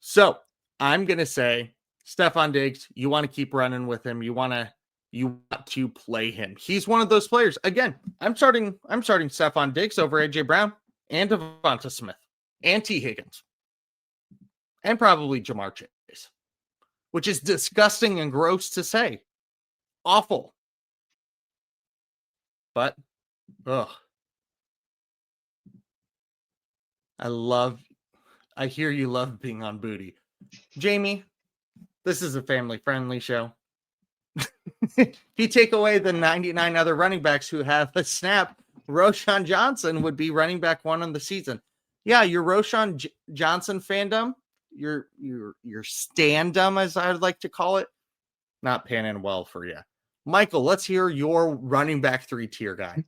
So I'm going to say, Stefon Diggs, you want to keep running with him. You want to play him. He's one of those players. Again, I'm starting Stefon Diggs over AJ Brown and Devonta Smith and T. Higgins and probably Jamar Chase, which is disgusting and gross to say. Awful. But, I hear you love being on Boutte. Jamie, this is a family-friendly show. If you take away the 99 other running backs who have a snap, Roschon Johnson would be running back 1 on the season. Yeah, your Roschon Johnson fandom, your standum, as I would like to call it, not panning well for you. Michael, let's hear your running back 3-tier guy.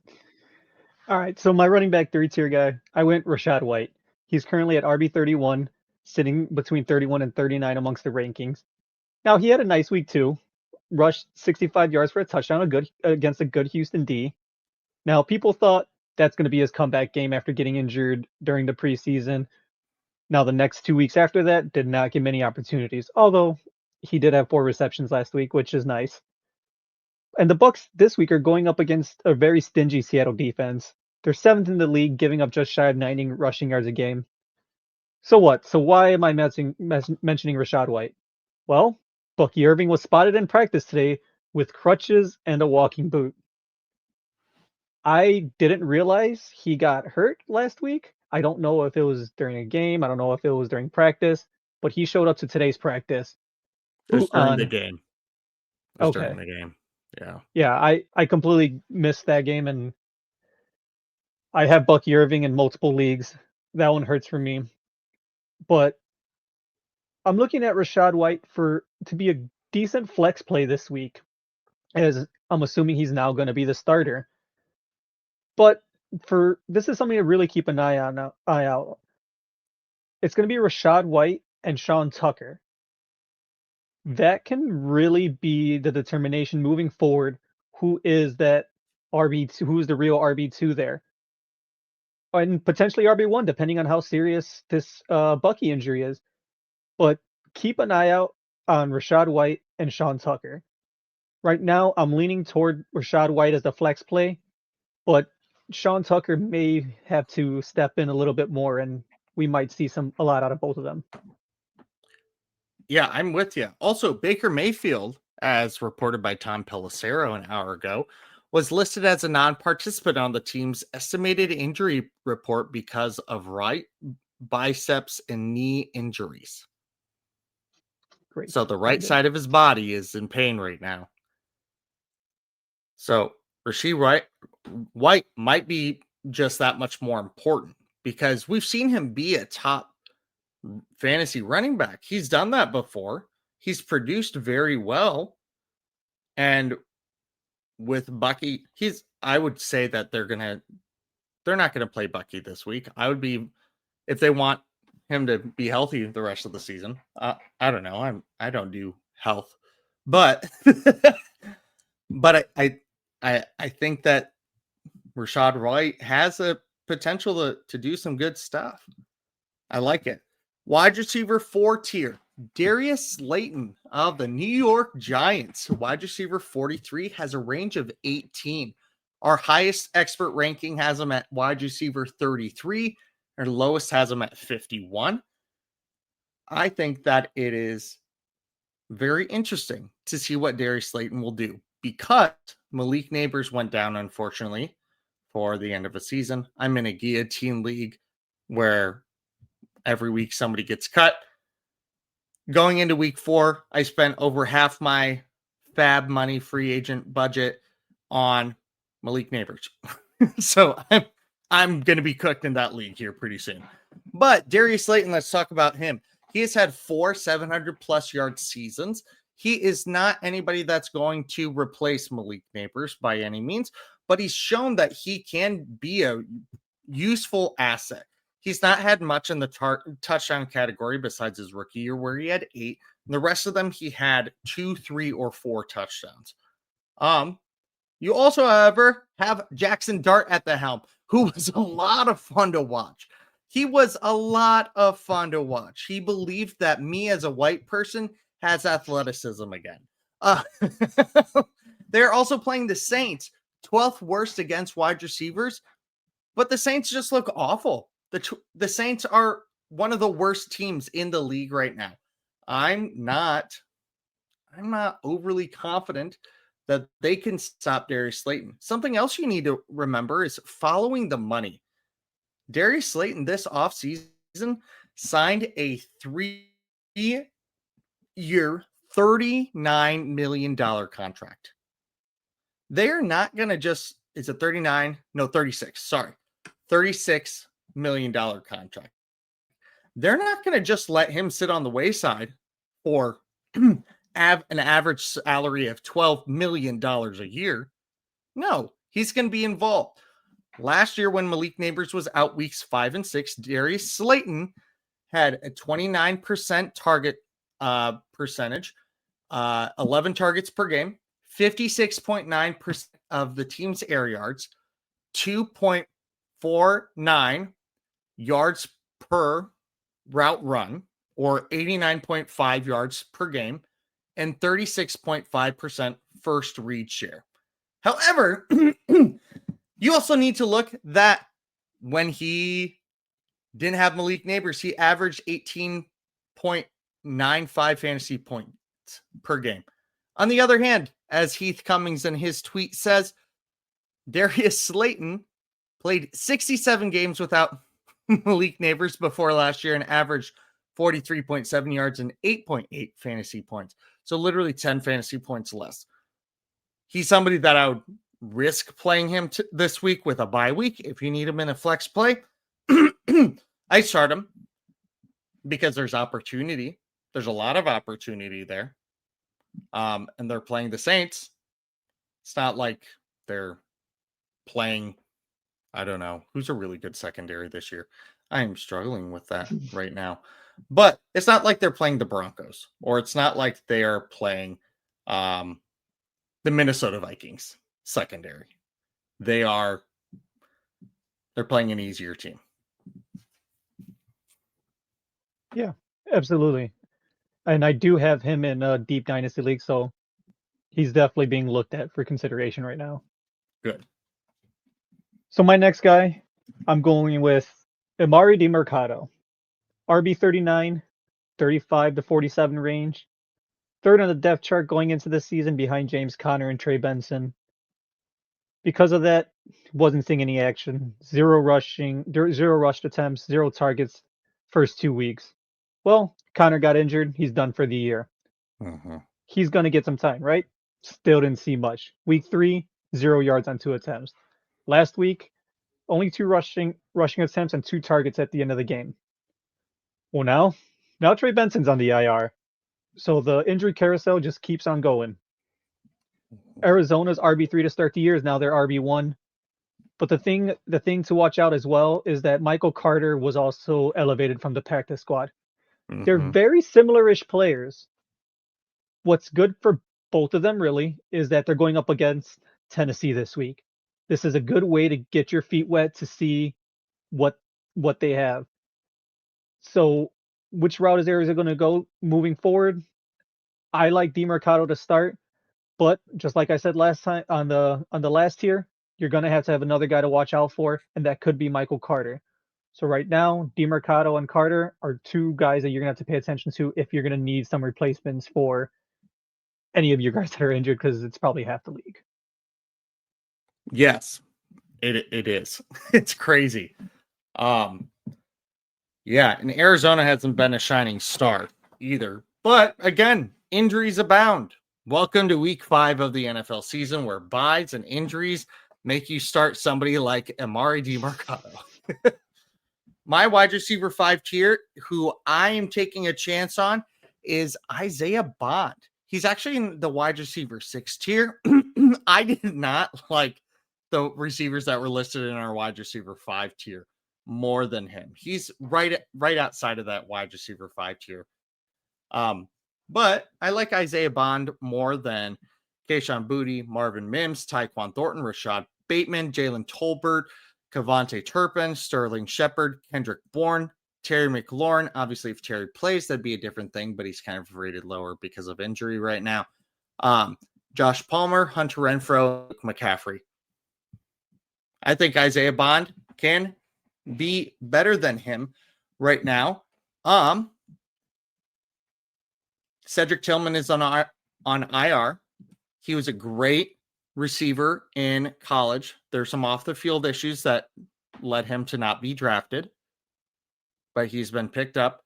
All right, so my running back 3-tier guy, I went Rachaad White. He's currently at RB 31, sitting between 31 and 39 amongst the rankings. Now, he had a nice week too. Rushed 65 yards for a touchdown against a good Houston D. Now, people thought that's going to be his comeback game after getting injured during the preseason. Now, the next 2 weeks after that did not get many opportunities, although he did have 4 receptions last week, which is nice. And the Bucs this week are going up against a very stingy Seattle defense. They're 7th in the league, giving up just shy of 90 rushing yards a game. So what? So why am I mentioning Rashad White? Well, Bucky Irving was spotted in practice today with crutches and a walking boot. I didn't realize he got hurt last week. I don't know if it was during a game. I don't know if it was during practice, but he showed up to today's practice. It was Boot during the on. game. It was during Okay. the game. Yeah. Yeah, I completely missed that game, and I have Bucky Irving in multiple leagues. That one hurts for me. But I'm looking at Rashad White to be a decent flex play this week, as I'm assuming he's now going to be the starter. But for this is something to really keep an eye out. It's going to be Rashad White and Sean Tucker. That can really be the determination moving forward. Who is that RB2? Who's the real RB2 there? And potentially RB1, depending on how serious this Bucky injury is. But keep an eye out on Rashad White and Sean Tucker. Right now, I'm leaning toward Rashad White as the flex play, but Sean Tucker may have to step in a little bit more, and we might see a lot out of both of them. Yeah, I'm with you. Also, Baker Mayfield, as reported by Tom Pelissero an hour ago, was listed as a non-participant on the team's estimated injury report because of right biceps and knee injuries. Great. So the right side of his body is in pain right now. So Rashad White might be just that much more important because we've seen him be a top fantasy running back. He's done that before. He's produced very well. And with Bucky, I would say that they're not gonna play Bucky this week. I would be, if they want him to be healthy the rest of the season. I don't know. I don't do health, but but I think that Rashad White has a potential to do some good stuff. I like it. Wide receiver 4 tier. Darius Slayton of the New York Giants, wide receiver 43, has a range of 18. Our highest expert ranking has him at wide receiver 33. Our lowest has him at 51. I think that it is very interesting to see what Darius Slayton will do because Malik Neighbors went down, unfortunately, for the end of a season. I'm in a guillotine league where every week somebody gets cut. Going into week 4, I spent over half my fab money free agent budget on Malik Neighbors. So I'm going to be cooked in that league here pretty soon. But Darius Slayton, let's talk about him. He has had 4 700-plus yard seasons. He is not anybody that's going to replace Malik Neighbors by any means, but he's shown that he can be a useful asset. He's not had much in the touchdown category besides his rookie year where he had 8. And the rest of them, he had 2, 3, or 4 touchdowns. You also, however, have Jackson Dart at the helm, who was a lot of fun to watch. He was a lot of fun to watch. He believed that me as a white person has athleticism again. They're also playing the Saints, 12th worst against wide receivers, but the Saints just look awful. The Saints are one of the worst teams in the league right now. I'm not overly confident that they can stop Darius Slayton. Something else you need to remember is following the money. Darius Slayton this offseason signed a 3-year, $39 million contract. They're not going to just, is it 39? No, 36. Sorry. $36 million contract. They're not going to just let him sit on the wayside for an average salary of $12 million a year. No, he's going to be involved. Last year, when Malik Neighbors was out weeks 5 and 6, Darius Slayton had a 29% target percentage, 11 targets per game, 56.9% of the team's air yards, 2.49 yards per route run, or 89.5 yards per game, and 36.5% first read share. However, you also need to look that when he Didn't have Malik Neighbors. He averaged 18.95 fantasy points per game. On the other hand, as Heath Cummings in his tweet says, Darius Slayton played 67 games without Malik Neighbors before last year and averaged 43.7 yards and 8.8 fantasy points. So literally 10 fantasy points less. He's somebody that I would risk playing him this week with a bye week. If you need him in a flex play, I start him because there's opportunity. There's a lot of opportunity there. And they're playing the Saints. It's not like they're playing, I don't know, who's a really good secondary this year. I am struggling with that right now. But it's not like they're playing the Broncos, or it's not like they are playing the Minnesota Vikings secondary. They're playing an easier team. Yeah, absolutely. And I do have him in a deep dynasty league, so he's definitely being looked at for consideration right now. Good. So my next guy, I'm going with Emari DeMercado. RB 39, 35 to 47 range. Third on the depth chart going into the season behind James Conner and Trey Benson. Because of that, wasn't seeing any action. Zero rushed attempts, 0 targets first 2 weeks. Well, Conner got injured. He's done for the year. Mm-hmm. He's going to get some time, right? Still didn't see much. Week 3, 0 yards on 2 attempts. Last week, only 2 rushing attempts and 2 targets at the end of the game. Well, now Trey Benson's on the IR. So the injury carousel just keeps on going. Arizona's RB3 to start the year is now their RB1. But the thing to watch out as well is that Michael Carter was also elevated from the practice squad. Mm-hmm. They're very similar-ish players. What's good for both of them, really, is that they're going up against Tennessee this week. This is a good way to get your feet wet to see what they have. So which route is Arizona going to go moving forward? I like DeMercado to start, but just like I said last time on the last tier, you're going to have another guy to watch out for, and that could be Michael Carter. So right now, DeMercado and Carter are 2 guys that you're going to have to pay attention to if you're going to need some replacements for any of your guys that are injured, because it's probably half the league. Yes, it is. It's crazy. Yeah, and Arizona hasn't been a shining star either. But again, injuries abound. Welcome to week 5 of the NFL season, where byes and injuries make you start somebody like Emari DeMercado. My wide receiver 5 tier, who I am taking a chance on, is Isaiah Bond. He's actually in the wide receiver 6 tier. I did not like the receivers that were listed in our wide receiver 5 tier more than him. He's right outside of that wide receiver 5 tier. But I like Isaiah Bond more than Kayshon Boutte, Marvin Mims, Tyquan Thornton, Rashad Bateman, Jalen Tolbert, Kavontae Turpin, Sterling Shepard, Kendrick Bourne, Terry McLaurin. Obviously, if Terry plays, that'd be a different thing, but he's kind of rated lower because of injury right now. Josh Palmer, Hunter Renfrow, McCaffrey. I think Isaiah Bond can be better than him right now. Cedric Tillman is on IR. He was a great receiver in college. There's some off the field issues that led him to not be drafted, but he's been picked up.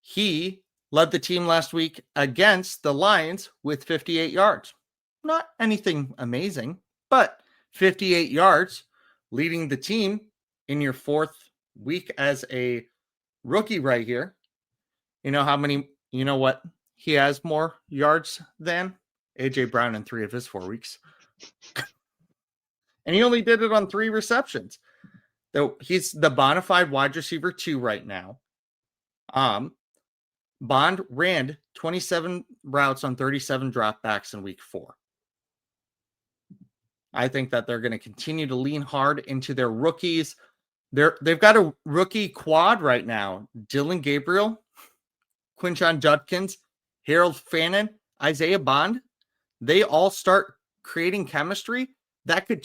He led the team last week against the Lions with 58 yards. Not anything amazing, but 58 yards, leading the team in your 4th week as a rookie right here. You know what? He has more yards than AJ Brown in 3 of his 4 weeks. And he only did it on 3 receptions. Though he's the bona fide wide receiver 2 right now. Bond ran 27 routes on 37 dropbacks in week 4. I think that they're going to continue to lean hard into their rookies. They've got a rookie quad right now. Dylan Gabriel, Quinshon Judkins, Harold Fannin, Isaiah Bond. They all start creating chemistry that could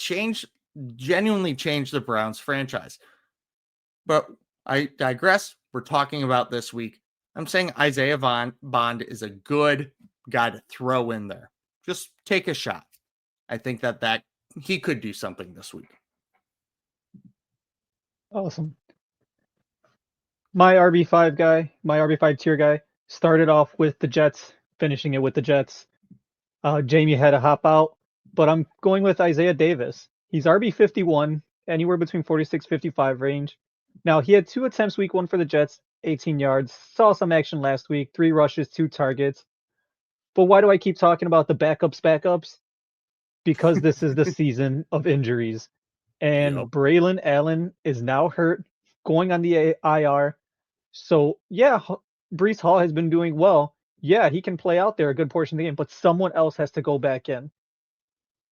genuinely change the Browns franchise. But I digress. We're talking about this week. I'm saying Isaiah Bond is a good guy to throw in there. Just take a shot. I think that he could do something this week. Awesome. My RB5 tier guy, started off with the Jets, finishing it with the Jets. Jamie had to hop out, but I'm going with Isaiah Davis. He's RB51, anywhere between 46-55 range. Now, he had 2 attempts week 1 for the Jets, 18 yards. Saw some action last week, 3 rushes, 2 targets. But why do I keep talking about the backups? Because this is the season of injuries. And Braylon Allen is now hurt, going on the IR. So, yeah, Breece Hall has been doing well. Yeah, he can play out there a good portion of the game, but someone else has to go back in.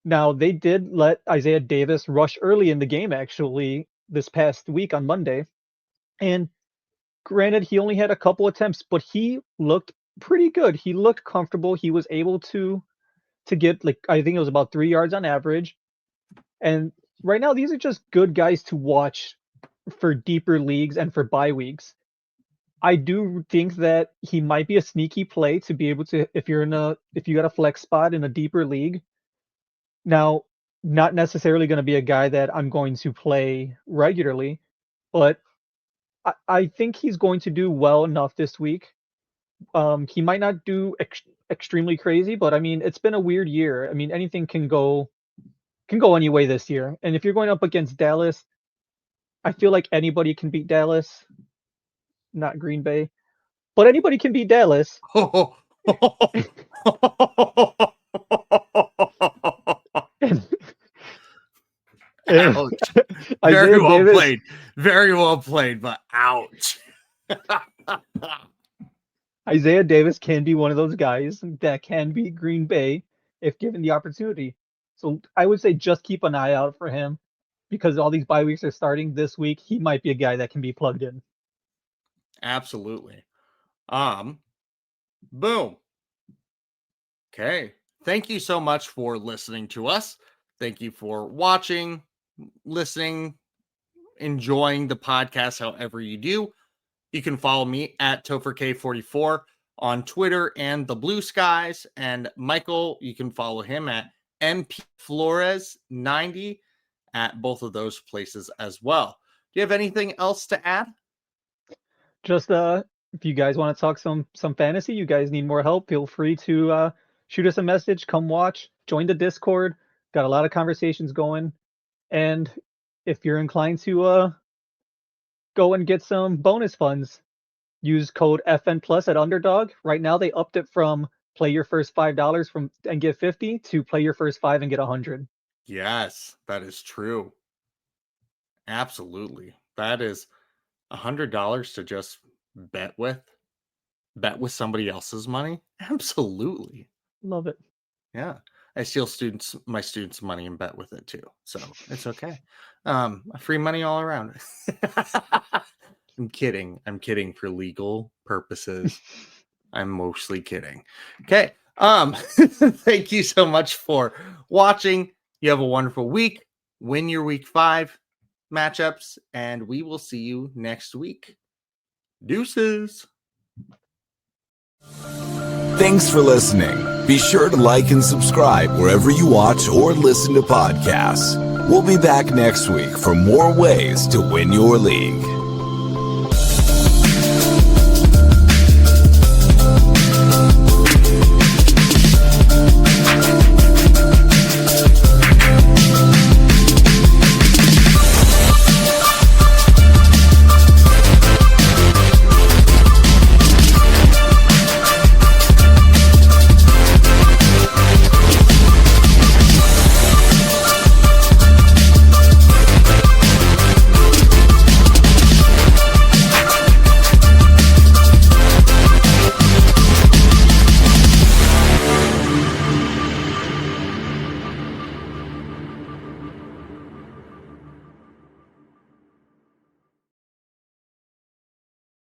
Now, they did let Isaiah Davis rush early in the game, actually, this past week on Monday. And granted, he only had a couple attempts, but he looked pretty good. He looked comfortable. He was able to get, like, I think it was about 3 yards on average. And right now, these are just good guys to watch for deeper leagues and for bye weeks. I do think that he might be a sneaky play to be able to, if you got a flex spot in a deeper league. Now, not necessarily going to be a guy that I'm going to play regularly, but I think he's going to do well enough this week. He might not do extremely crazy, but I mean, it's been a weird year. I mean, anything can go any way this year. And if you're going up against Dallas, I feel like anybody can beat Dallas. Not Green Bay, but anybody can beat Dallas. Ouch. Very well played. Very well played, but ouch. Isaiah Davis can be one of those guys that can beat Green Bay if given the opportunity. So I would say just keep an eye out for him, because all these bye weeks are starting this week. He might be a guy that can be plugged in. Absolutely. Boom. Okay. Thank you so much for listening to us. Thank you for watching, listening, enjoying the podcast however you do. You can follow me at TopherK44 on Twitter and the Blue Skies. And Michael, you can follow him at MPFlores90 at both of those places as well. Do you have anything else to add? Just if you guys want to talk some fantasy, you guys need more help, feel free to shoot us a message, come watch, join the Discord. Got a lot of conversations going. And if you're inclined to go and get some bonus funds, use code FN Plus at Underdog. Right now they upped it from play your first $5 and get 50 to play your first 5 and get 100. Yes, that is true. Absolutely. That is $100 to just bet with somebody else's money. Absolutely. Love it. Yeah. I steal my students' money and bet with it too. So it's okay. Free money all around. I'm kidding. I'm kidding for legal purposes. I'm mostly kidding. Okay. Thank you so much for watching. You have a wonderful week. Win your week 5 matchups, and we will see you next week. Deuces. Thanks for listening. Be sure to like and subscribe wherever you watch or listen to podcasts. We'll be back next week for more ways to win your league.